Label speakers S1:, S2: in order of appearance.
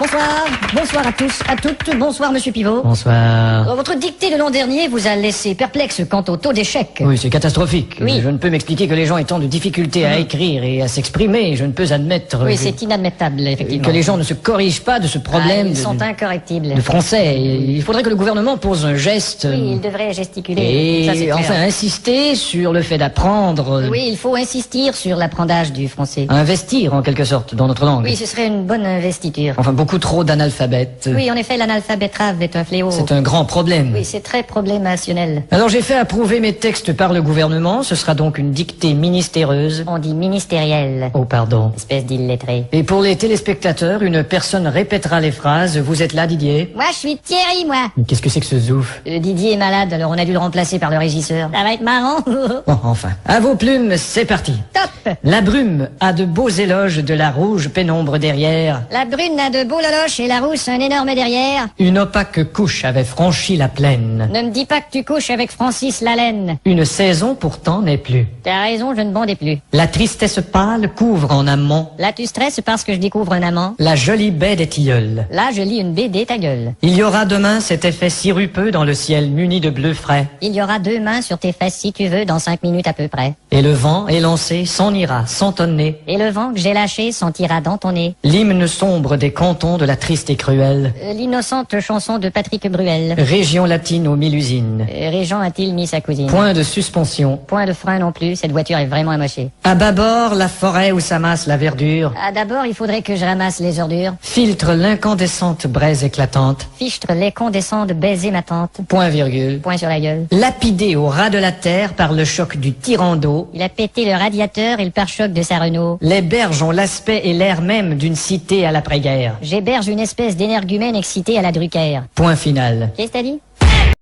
S1: Bonsoir, bonsoir à tous, à toutes, bonsoir Monsieur Pivot.
S2: Bonsoir.
S1: Votre dictée de l'an dernier vous a laissé perplexe quant au taux d'échec.
S2: Oui, c'est catastrophique.
S1: Oui.
S2: Je ne peux m'expliquer que les gens étant de difficultés à écrire et à s'exprimer, je ne peux admettre
S1: Oui, c'est inadmettable, effectivement.
S2: que les gens ne se corrigent pas de ce problème
S1: Ils sont incorrectibles.
S2: de français. Il faudrait que le gouvernement pose un geste
S1: Oui, il devrait gesticuler.
S2: et
S1: Ça, c'est clair.
S2: enfin insister sur le fait d'apprendre,
S1: Oui, il faut insister sur l'apprentissage du français.
S2: investir en quelque sorte dans notre langue.
S1: Oui, ce serait une bonne investiture.
S2: Enfin, beaucoup trop d'analphabètes.
S1: Oui, en effet, l'analphabétrave est un fléau.
S2: C'est un grand problème.
S1: Oui, c'est très problémationnel.
S2: Alors j'ai fait approuver mes textes par le gouvernement, ce sera donc une dictée ministéreuse.
S1: On dit ministériel.
S2: Oh pardon.
S1: Espèce d'illettré.
S2: Et pour les téléspectateurs, une personne répétera les phrases. Vous êtes là, Didier?
S1: Moi, je suis Thierry, moi.
S2: Qu'est-ce que c'est que ce zouf?
S1: Didier est malade, alors on a dû le remplacer par le régisseur. Ça va être marrant.
S2: Bon, enfin. À vos plumes, c'est parti.
S1: Top.
S2: La brume a de beaux éloges de la rouge pénombre derrière.
S1: La brune a de beaux loloches et la rousse un énorme derrière.
S2: Une opaque couche avait franchi la plaine.
S1: Ne me dis pas que tu couches avec Francis Lalaine.
S2: Une saison pourtant n'est plus.
S1: T'as raison, je ne bondais plus.
S2: La tristesse pâle couvre en amont
S1: Là, tu stresses parce que je découvre un amant.
S2: la jolie baie des tilleuls.
S1: Là, je lis une BD, ta gueule.
S2: Il y aura demain cet effet sirupeux dans le ciel muni de bleu frais.
S1: Il y aura 2 mains sur tes fesses si tu veux, dans 5 minutes à peu près.
S2: Et le vent élancé s'en ira sans tonner.
S1: Et le vent que j'ai lâché sentira dans ton nez.
S2: L'hymne sombre des cantons de la triste et cruelle
S1: L'innocente chanson de Patrick Bruel.
S2: région latine aux 1000 usines.
S1: Régent a-t-il mis sa cousine?
S2: Point de suspension.
S1: Point de frein non plus, cette voiture est vraiment amochée.
S2: À bâbord, la forêt où s'amasse la verdure
S1: Ah, d'abord, il faudrait que je ramasse les ordures.
S2: filtre l'incandescente braise éclatante.
S1: Fichtre les condescends de baiser ma tante.
S2: Point virgule.
S1: Point sur la gueule.
S2: Lapidé au ras de la terre par le choc du tyran d'eau,
S1: Il a pété le radiateur et le pare-choc de sa Renault.
S2: les berges ont l'aspect et l'air même d'une cité à l'après-guerre.
S1: J'héberge une espèce d'énergumène excité à la Drucker.
S2: Point final.
S1: Qu'est-ce que t'as dit?